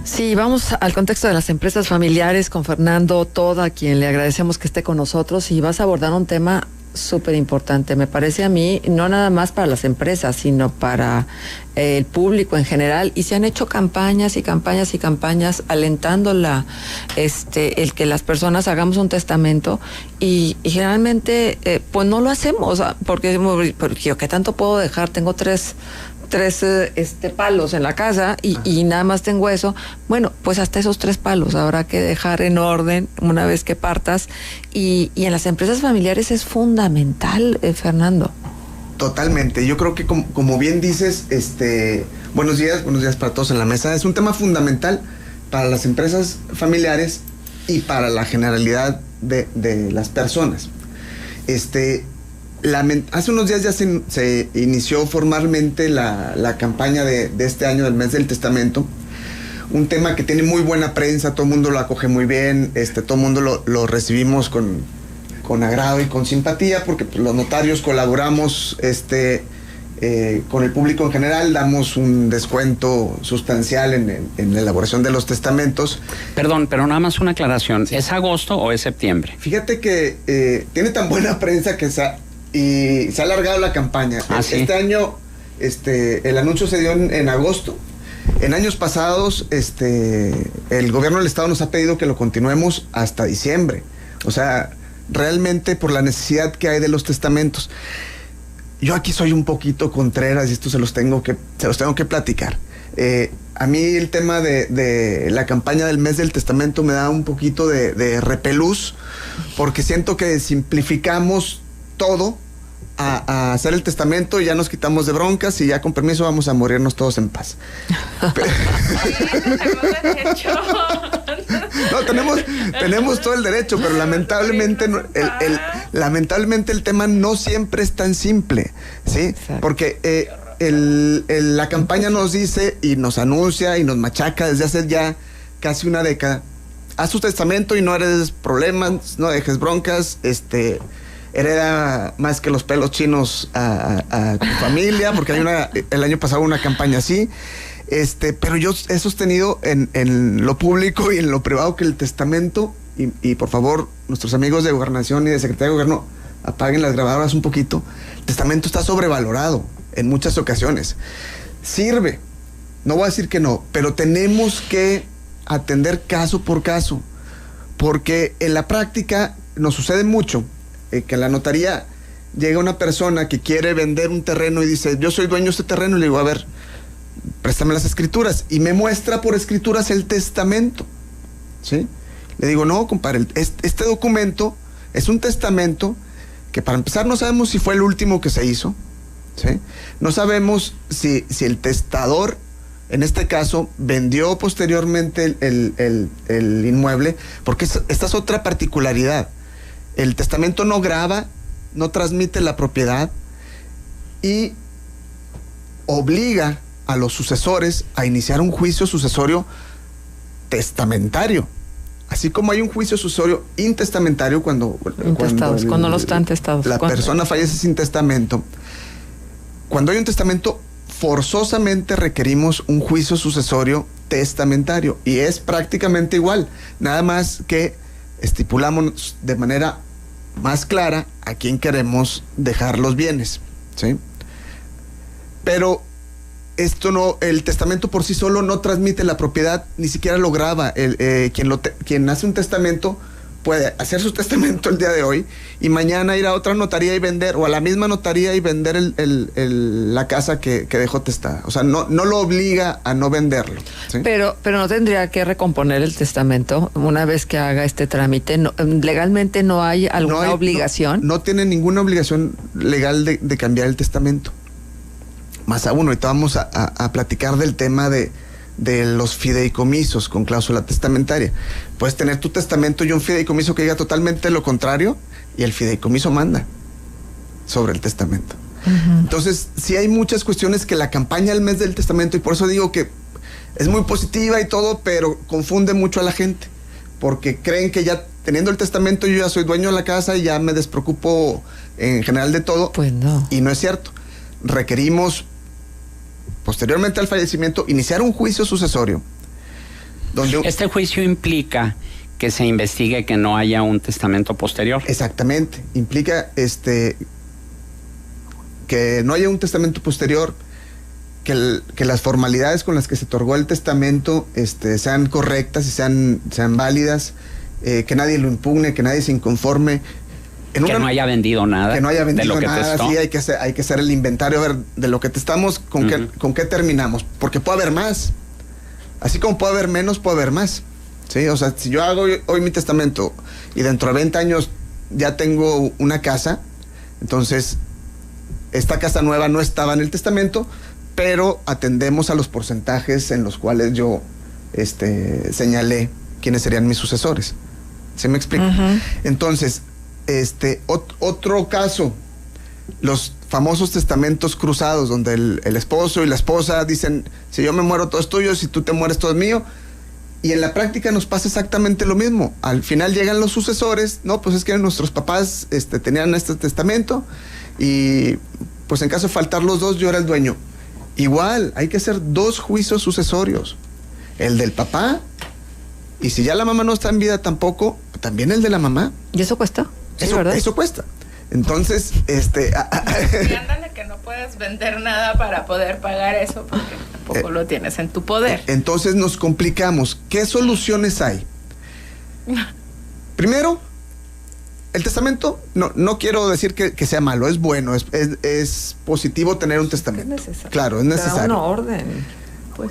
Sí, vamos al contexto de las empresas familiares con Fernando Toda, a quien le agradecemos que esté con nosotros, y vas a abordar un tema súper importante, me parece a mí, no nada más para las empresas, sino para el público en general, y se han hecho campañas y campañas y campañas alentando el que las personas hagamos un testamento, y generalmente pues no lo hacemos, porque yo ¿qué tanto puedo dejar? Tengo tres palos en la casa y nada más tengo eso. Bueno, pues hasta esos 3 palos habrá que dejar en orden una vez que partas, y en las empresas familiares es fundamental, Fernando. Totalmente, yo creo que como bien dices, buenos días para todos en la mesa. Es un tema fundamental para las empresas familiares y para la generalidad de las personas. Hace unos días ya se inició formalmente la campaña de este año del mes del testamento, un tema que tiene muy buena prensa, todo el mundo lo acoge muy bien, todo el mundo lo recibimos con agrado y con simpatía, porque pues, los notarios colaboramos con el público en general, damos un descuento sustancial en la elaboración de los testamentos. Perdón, pero nada más una aclaración, sí. ¿Es agosto o es septiembre? Fíjate que tiene tan buena prensa que se ha alargado la campaña. ¿Sí? Este año el anuncio se dio en agosto. En años pasados el gobierno del estado nos ha pedido que lo continuemos hasta diciembre. O sea, realmente por la necesidad que hay de los testamentos. Yo aquí soy un poquito contreras y esto se los tengo que platicar. A mí el tema de la campaña del mes del testamento me da un poquito de repelús, porque siento que simplificamos todo a hacer el testamento y ya nos quitamos de broncas y ya con permiso vamos a morirnos todos en paz. No, tenemos todo el derecho, pero lamentablemente lamentablemente el tema no siempre es tan simple, ¿sí? Porque la campaña nos dice y nos anuncia y nos machaca desde hace ya casi una década: haz tu testamento y no heredes problemas, no dejes broncas, hereda más que los pelos chinos a tu familia, porque el año pasado una campaña así. Pero yo he sostenido en lo público y en lo privado que el testamento, y por favor, nuestros amigos de Gobernación y de Secretaría de Gobierno, apaguen las grabadoras un poquito. El testamento está sobrevalorado en muchas ocasiones. Sirve, no voy a decir que no, pero tenemos que atender caso por caso, porque en la práctica nos sucede mucho que en la notaría llega una persona que quiere vender un terreno y dice: yo soy dueño de este terreno, y le digo: a ver, préstame las escrituras, y me muestra por escrituras el testamento, ¿sí? Le digo: no, compadre, este documento es un testamento que, para empezar, no sabemos si fue el último que se hizo, ¿sí? No sabemos si el testador, en este caso, vendió posteriormente el inmueble, porque esta es otra particularidad. El testamento no grava, no transmite la propiedad y obliga a los sucesores a iniciar un juicio sucesorio testamentario. Así como hay un juicio sucesorio intestamentario cuando no están testados. La persona fallece sin testamento. Cuando hay un testamento, forzosamente requerimos un juicio sucesorio testamentario, y es prácticamente igual, nada más que estipulamos de manera más clara a quién queremos dejar los bienes, ¿sí? Pero el testamento por sí solo no transmite la propiedad, ni siquiera lo grava. Quien hace un testamento puede hacer su testamento el día de hoy y mañana ir a otra notaría y vender, o a la misma notaría y vender la casa que dejó testada. O sea, no lo obliga a no venderlo, ¿sí? Pero no tendría que recomponer el testamento una vez que haga este trámite. Legalmente no hay alguna obligación. No tiene ninguna obligación legal de cambiar el testamento. Más aún, ahorita vamos a platicar del tema de los fideicomisos con cláusula testamentaria. Puedes tener tu testamento y un fideicomiso que diga totalmente lo contrario, y el fideicomiso manda sobre el testamento. Uh-huh. Entonces, sí hay muchas cuestiones que la campaña del mes del testamento, y por eso digo que es muy positiva y todo, pero confunde mucho a la gente, porque creen que ya teniendo el testamento yo ya soy dueño de la casa y ya me despreocupo en general de todo. Pues no. Y no es cierto. Requerimos, posteriormente al fallecimiento, iniciar un juicio sucesorio Este juicio implica que se investigue que no haya un testamento posterior. Exactamente, implica que no haya un testamento posterior, que las formalidades con las que se otorgó el testamento sean correctas y sean válidas, que nadie lo impugne, que nadie se inconforme. No haya vendido nada. Que no haya vendido de lo nada, que testó. sí, hay que hacer el inventario, a ver, de lo que testamos, con qué terminamos, porque puede haber más. Así como puede haber menos, puede haber más. ¿Sí? O sea, si yo hago hoy mi testamento y dentro de 20 años ya tengo una casa, entonces esta casa nueva no estaba en el testamento, pero atendemos a los porcentajes en los cuales yo señalé quiénes serían mis sucesores. ¿Se me explica? Entonces, otro caso, los famosos testamentos cruzados, donde el esposo y la esposa dicen, si yo me muero todo es tuyo, si tú te mueres todo es mío. Y en la práctica nos pasa exactamente lo mismo. Al final llegan los sucesores, no, pues es que nuestros papás tenían este testamento y pues en caso de faltar los dos, yo era el dueño. Igual, hay que hacer 2 juicios sucesorios. El del papá, y si ya la mamá no está en vida tampoco, también el de la mamá. ¿Y eso cuesta? Sí, ¿verdad? Eso cuesta. Entonces, Y ándale que no puedes vender nada para poder pagar eso porque tampoco lo tienes en tu poder. Entonces nos complicamos. ¿Qué soluciones hay? Primero, el testamento, no quiero decir que sea malo, es bueno, es positivo tener un testamento. Es necesario. Claro, es necesario. Te da una orden. Pues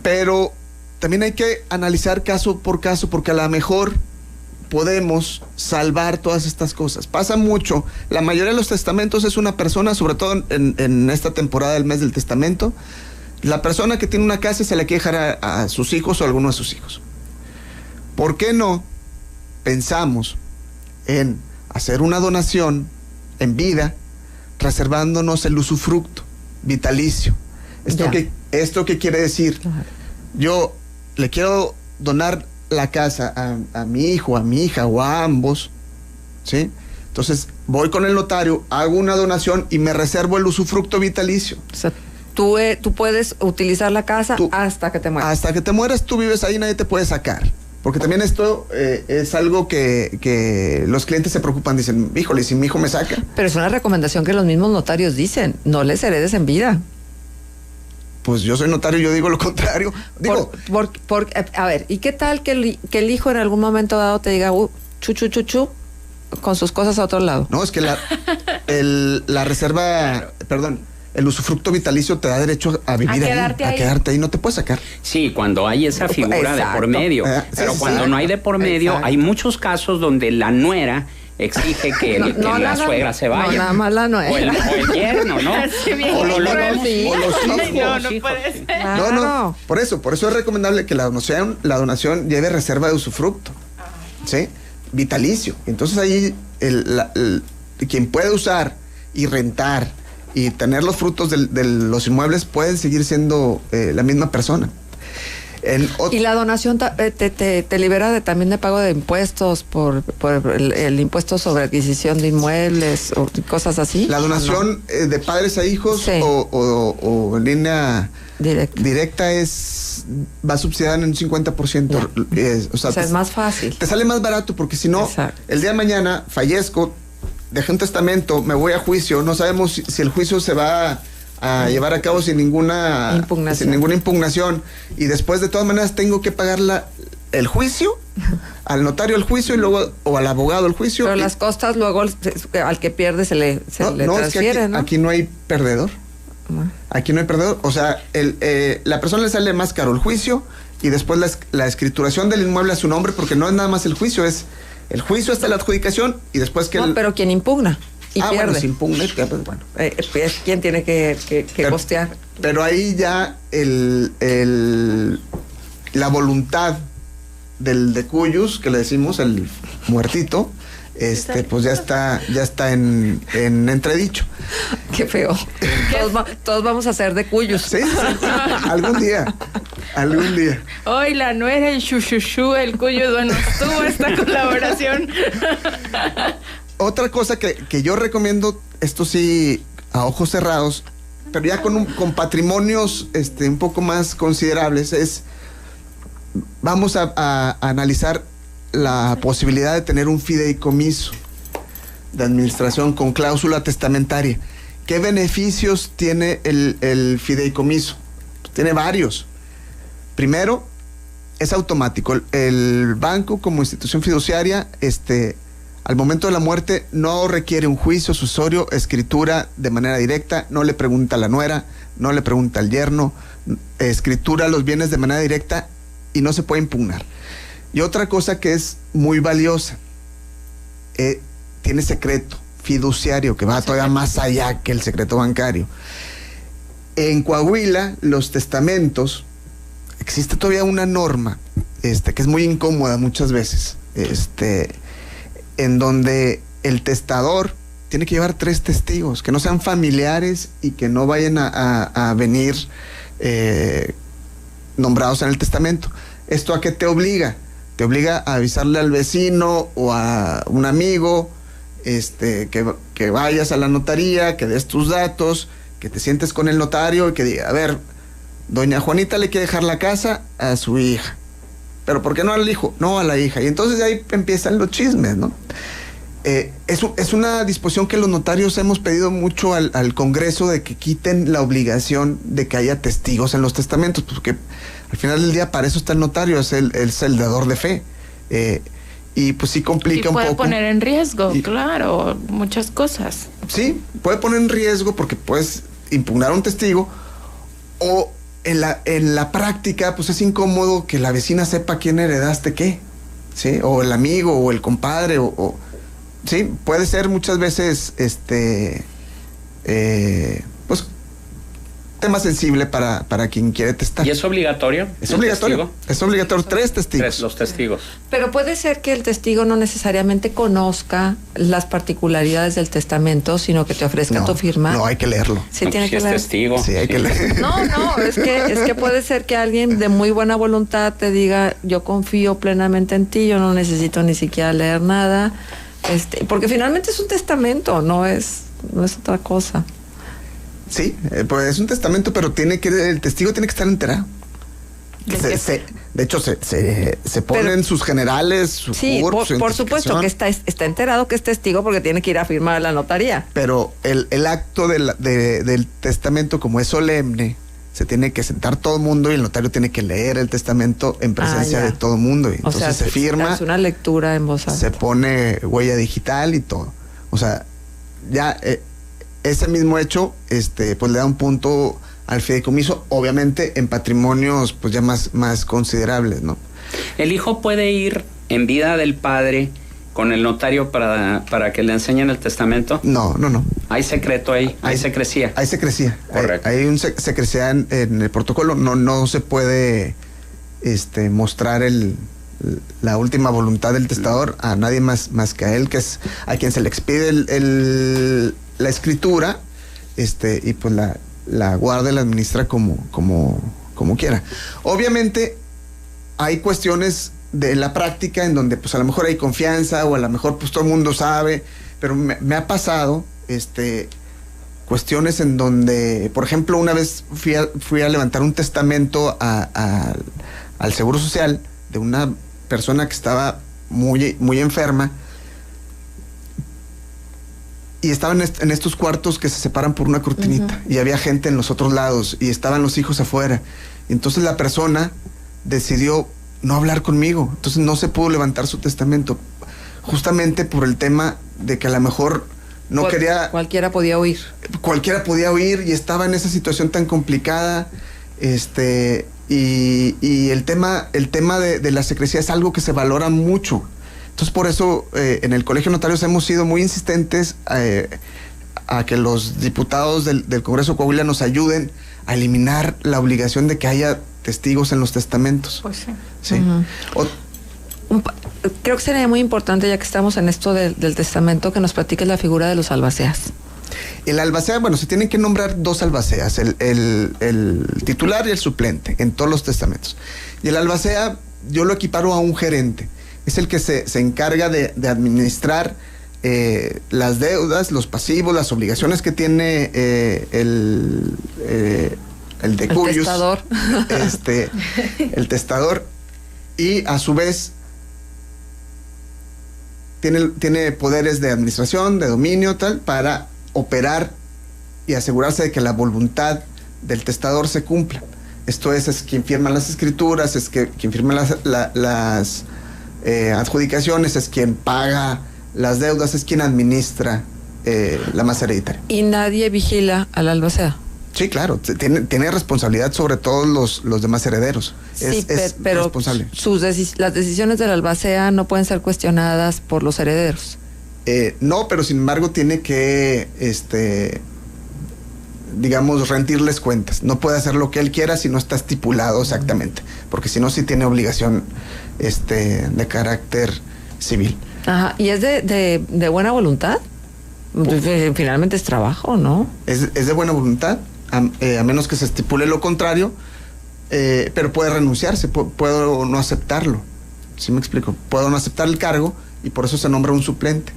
Pero también hay que analizar caso por caso, porque a lo mejor podemos salvar todas estas cosas. Pasa mucho. La mayoría de los testamentos es una persona, sobre todo en esta temporada del mes del testamento, la persona que tiene una casa y se la quiere dejar a sus hijos o a alguno de sus hijos. ¿Por qué no pensamos en hacer una donación en vida, reservándonos el usufructo vitalicio? ¿Esto qué quiere decir? Claro. Yo le quiero donar la casa a mi hijo, a mi hija o a ambos, ¿sí? Entonces voy con el notario, hago una donación y me reservo el usufructo vitalicio. O sea, tú puedes utilizar la casa hasta que te mueras. Hasta que te mueras, tú vives ahí, nadie te puede sacar. Porque también esto es algo que los clientes se preocupan, dicen, híjole, si mi hijo me saca. Pero es una recomendación que los mismos notarios dicen, no les heredes en vida. Pues yo soy notario, yo digo lo contrario. Digo, a ver, ¿y qué tal que el hijo en algún momento dado te diga, chu, con sus cosas a otro lado? no, es que la reserva, perdón, el usufructo vitalicio te da derecho a vivir a quedarte ahí, no te puedes sacar. Sí, cuando hay esa figura Exacto. de por medio. Pero cuando no hay de por medio, hay muchos casos donde la nuera exige que la suegra se vaya. No, nada más la nuera. O el yerno, ¿no? Así bien O los cruel. hijos. Ay, no puede ser. Claro. No, por eso es recomendable que la donación lleve reserva de usufructo, ¿sí? Vitalicio. Entonces ahí quien puede usar y rentar y tener los frutos de los inmuebles pueden seguir siendo la misma persona. Y la donación te libera también de pago de impuestos por el impuesto sobre adquisición de inmuebles o cosas así. La donación de padres a hijos, sí, o en línea directa va subsidiada en un 50%. O sea, es más fácil. Te sale más barato porque si no, exacto, el día de mañana fallezco, dejé un testamento, me voy a juicio, no sabemos si el juicio se va a llevar a cabo sin ninguna impugnación, y después de todas maneras tengo que pagar el juicio, al notario el juicio y luego o al abogado el juicio. Pero las costas luego al que pierde se le transfieren, es que aquí no hay perdedor. Aquí no hay perdedor, o sea, la persona le sale más caro el juicio y después la escrituración del inmueble a su nombre, porque no es nada más el juicio, es el juicio hasta la adjudicación y después que pero quien impugna y pierde. Bueno, si impugna, pues bueno. Es quien tiene que costear. Pero ahí ya la voluntad del decuyus, que le decimos, el muertito, pues ya está en entredicho. Qué feo. Todos vamos a ser decuyos. Sí, algún día. Hoy la nuera, el chuchuchu, el cuyo, bueno, estuvo esta colaboración. Otra cosa que yo recomiendo, esto sí, a ojos cerrados, pero ya con patrimonios un poco más considerables, es vamos a analizar la posibilidad de tener un fideicomiso de administración con cláusula testamentaria. ¿Qué beneficios tiene el fideicomiso? Pues tiene varios. Primero, es automático. El banco como institución fiduciaria, al momento de la muerte no requiere un juicio sucesorio, escritura de manera directa, no le pregunta a la nuera, no le pregunta al yerno, escritura los bienes de manera directa y no se puede impugnar. Y otra cosa que es muy valiosa, tiene secreto fiduciario que va todavía más allá que el secreto bancario. En Coahuila, los testamentos, existe todavía una norma que es muy incómoda muchas veces, en donde el testador tiene que llevar 3 testigos, que no sean familiares y que no vayan a venir nombrados en el testamento. ¿Esto a qué te obliga? Te obliga a avisarle al vecino o a un amigo, que vayas a la notaría, que des tus datos, que te sientes con el notario y que diga, a ver, doña Juanita le quiere dejar la casa a su hija, pero ¿por qué no al hijo? No, a la hija. Y entonces de ahí empiezan los chismes, ¿no? Es una disposición que los notarios hemos pedido mucho al Congreso, de que quiten la obligación de que haya testigos en los testamentos, porque al final del día para eso está el notario, es el dador de fe. Y pues sí complica un poco. Puede poner en riesgo, claro, muchas cosas. Sí, puede poner en riesgo porque puedes impugnar a un testigo, o en la práctica pues es incómodo que la vecina sepa quién heredaste qué, ¿sí? O el amigo o el compadre sí, puede ser muchas veces pues tema sensible para quien quiere testar. ¿Y es obligatorio? Es obligatorio. ¿Testigo? Es obligatorio, 3 testigos. Los testigos. Pero puede ser que el testigo no necesariamente conozca las particularidades del testamento, sino que te ofrezca tu firma. No, hay que leerlo. Sí, No, tiene si que es leer. testigo. Sí, hay que leer. No, es que puede ser que alguien de muy buena voluntad te diga, yo confío plenamente en ti, yo no necesito ni siquiera leer nada, porque finalmente es un testamento, no es otra cosa. Sí, pues es un testamento, pero el testigo tiene que estar enterado. De hecho, se ponen sus generales, su CURP, su por supuesto que está enterado que es testigo porque tiene que ir a firmar a la notaría. Pero el acto del testamento, como es solemne, se tiene que sentar todo el mundo y el notario tiene que leer el testamento en presencia de todo el mundo. Y entonces se firma. Es una lectura en voz alta. Se pone huella digital y todo. O sea, ya ese mismo hecho, pues le da un punto al fideicomiso, obviamente en patrimonios pues ya más considerables, ¿no? ¿El hijo puede ir en vida del padre con el notario para que le enseñen el testamento? No. ¿Hay secreto ahí? ¿Hay secrecía? Hay secrecía. Correcto. Hay un secrecía en el protocolo. No se puede mostrar la última voluntad del testador a nadie más que a él, que es a quien se le expide la escritura, y pues la guarda y la administra como quiera. Obviamente hay cuestiones de la práctica en donde pues a lo mejor hay confianza, o a lo mejor pues todo el mundo sabe, pero me ha pasado cuestiones en donde, por ejemplo, una vez fui a levantar un testamento al Seguro Social de una persona que estaba muy enferma, y estaban en estos cuartos que se separan por una cortinita, y había gente en los otros lados y estaban los hijos afuera. Y entonces la persona decidió no hablar conmigo, entonces no se pudo levantar su testamento, justamente por el tema de que a lo mejor no quería... Cualquiera podía oír. Cualquiera podía oír, y estaba en esa situación tan complicada, y el tema de la secrecía es algo que se valora mucho. Entonces, por eso en el Colegio de Notarios hemos sido muy insistentes a que los diputados del Congreso de Coahuila nos ayuden a eliminar la obligación de que haya testigos en los testamentos. Pues sí. Sí. Creo que sería muy importante, ya que estamos en esto del testamento, que nos platiques la figura de los albaceas. El albacea, bueno, se tienen que nombrar 2 albaceas, el titular y el suplente, en todos los testamentos. Y el albacea, yo lo equiparo a un gerente. Es el que se encarga de administrar las deudas, los pasivos, las obligaciones que tiene el decuyus, testador. el testador, y a su vez tiene poderes de administración, de dominio, tal, para operar y asegurarse de que la voluntad del testador se cumpla. Esto es quien firma las escrituras, quien firma las adjudicaciones, es quien paga las deudas, es quien administra la masa hereditaria. ¿Y nadie vigila al albacea? Sí, claro, tiene responsabilidad sobre todos los demás herederos. Sí, pero responsable. Las decisiones del albacea no pueden ser cuestionadas por los herederos. No, pero sin embargo tiene que, digamos, rendirles cuentas. No puede hacer lo que él quiera si no está estipulado exactamente, porque si no, sí tiene obligación de carácter civil. Ajá, ¿y es de buena voluntad? Finalmente es trabajo, ¿no? Es de buena voluntad, a menos que se estipule lo contrario, pero puede renunciarse, puedo no aceptarlo. ¿Sí me explico? Puedo no aceptar el cargo y por eso se nombra un suplente.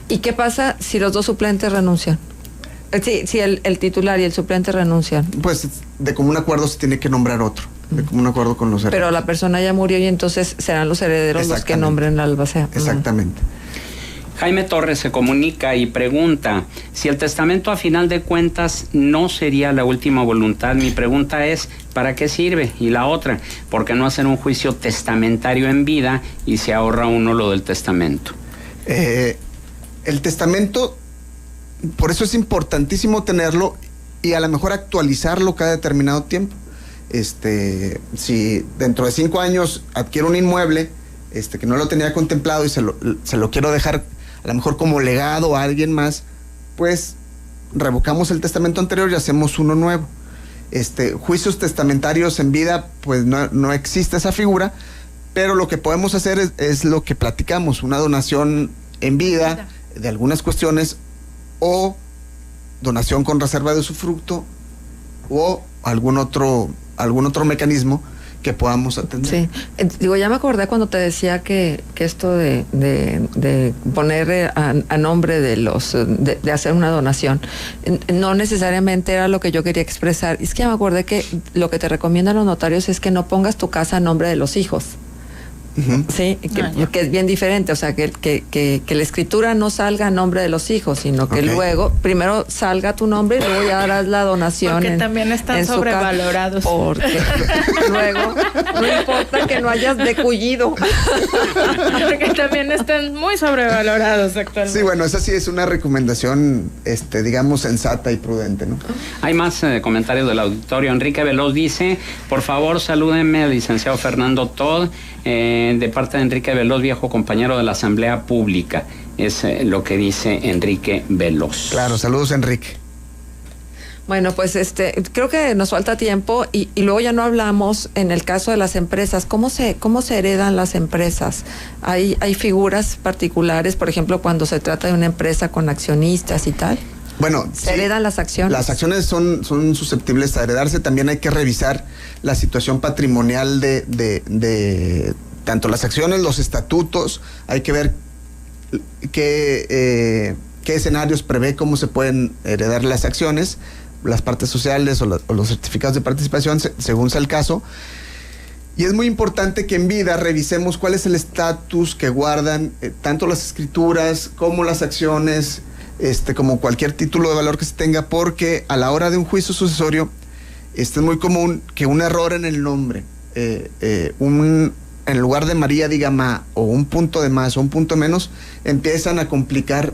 ¿Y qué pasa si los dos suplentes renuncian? Si el titular y el suplente renuncian. Pues de común acuerdo se tiene que nombrar otro, de común acuerdo con los herederos. Pero la persona ya murió y entonces serán los herederos los que nombren al albacea. Exactamente. Jaime Torres se comunica y pregunta, si el testamento a final de cuentas no sería la última voluntad, mi pregunta es, ¿para qué sirve? Y la otra, ¿por qué no hacer un juicio testamentario en vida y se ahorra uno lo del testamento? El testamento, por eso es importantísimo tenerlo y a lo mejor actualizarlo cada determinado tiempo. Si dentro de 5 años adquiero un inmueble que no lo tenía contemplado y se lo quiero dejar a lo mejor como legado a alguien más, pues revocamos el testamento anterior y hacemos uno nuevo. Juicios testamentarios en vida, pues no existe esa figura, pero lo que podemos hacer es lo que platicamos, una donación en vida de algunas cuestiones o donación con reserva de usufructo o algún otro mecanismo que podamos atender. Sí, ya me acordé cuando te decía que esto de poner a nombre de hacer una donación no necesariamente era lo que yo quería expresar. Es que ya me acordé que lo que te recomiendan los notarios es que no pongas tu casa a nombre de los hijos. Uh-huh. Sí, que es bien diferente, o sea, que la escritura no salga a nombre de los hijos, sino que luego, primero salga tu nombre y luego ya harás la donación. Porque también están sobrevalorados. Porque luego no importa que no hayas decuyido. Porque también están muy sobrevalorados actualmente. Sí, bueno, esa sí es una recomendación, digamos, sensata y prudente, ¿no? Hay más comentarios del auditorio. Enrique Veloz dice, por favor, salúdenme al licenciado Fernando Todd, de parte de Enrique Veloz, viejo compañero de la Asamblea Pública. Es lo que dice Enrique Veloz. Claro, saludos, Enrique. Bueno, pues creo que nos falta tiempo y luego ya no hablamos en el caso de las empresas. ¿Cómo se heredan las empresas? ¿Hay figuras particulares, por ejemplo, cuando se trata de una empresa con accionistas y tal? Bueno, ¿se heredan las acciones? Las acciones son susceptibles a heredarse. También hay que revisar la situación patrimonial de tanto las acciones, los estatutos. Hay que ver qué escenarios prevé, cómo se pueden heredar las acciones, las partes sociales o los certificados de participación, según sea el caso. Y es muy importante que en vida revisemos cuál es el estatus que guardan tanto las escrituras como las acciones, como cualquier título de valor que se tenga, porque a la hora de un juicio sucesorio es muy común que un error en el nombre, en lugar de María diga Ma, o un punto de más o un punto menos, empiezan a complicar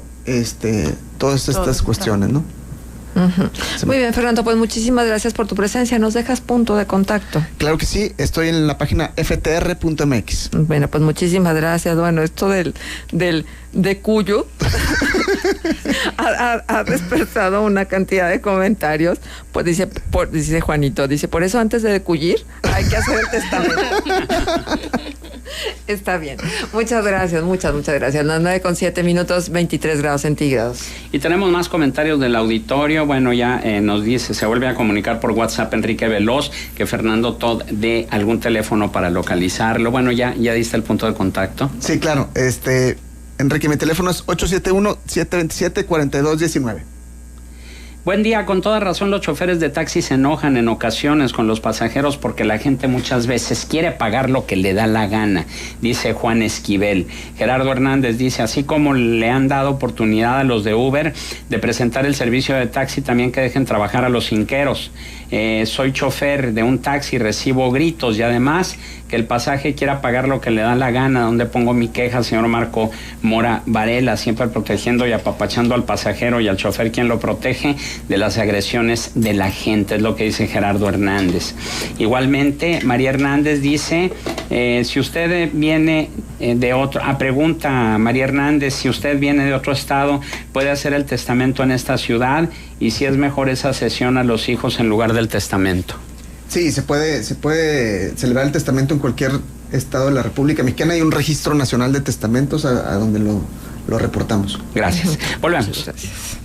todas estas cuestiones, ¿no? Uh-huh. Sí. Muy bien, Fernando, pues muchísimas gracias por tu presencia. ¿Nos dejas punto de contacto? Claro que sí, estoy en la página ftr.mx. Bueno, pues muchísimas gracias. Bueno, esto de cuyo ha despertado una cantidad de comentarios. Pues dice Juanito, por eso antes de decuyir hay que hacer el testamento. Está bien. Muchas gracias, muchas gracias. Las 9:07, 23 grados centígrados. Y tenemos más comentarios del auditorio. Bueno, ya nos dice, se vuelve a comunicar por WhatsApp Enrique Veloz, que Fernando Todd dé algún teléfono para localizarlo. Bueno, ya diste el punto de contacto. Sí, claro. Enrique, mi teléfono es 871-727-4219. Buen día, con toda razón los choferes de taxi se enojan en ocasiones con los pasajeros porque la gente muchas veces quiere pagar lo que le da la gana, dice Juan Esquivel. Gerardo Hernández dice, así como le han dado oportunidad a los de Uber de presentar el servicio de taxi, también que dejen trabajar a los cinqueros. Soy chofer de un taxi, recibo gritos y además que el pasaje quiera pagar lo que le da la gana. Donde pongo mi queja, señor Marco Mora Varela, siempre protegiendo y apapachando al pasajero y al chofer, quien lo protege de las agresiones de la gente, es lo que dice Gerardo Hernández. Igualmente, María Hernández dice, si usted viene de otro, pregunta María Hernández, si usted viene de otro estado, ¿puede hacer el testamento en esta ciudad? Y si es mejor esa cesión a los hijos en lugar del testamento. Sí, se puede celebrar el testamento en cualquier estado de la República Mexicana. Hay un registro nacional de testamentos a donde lo reportamos. Gracias. Volvemos. Gracias.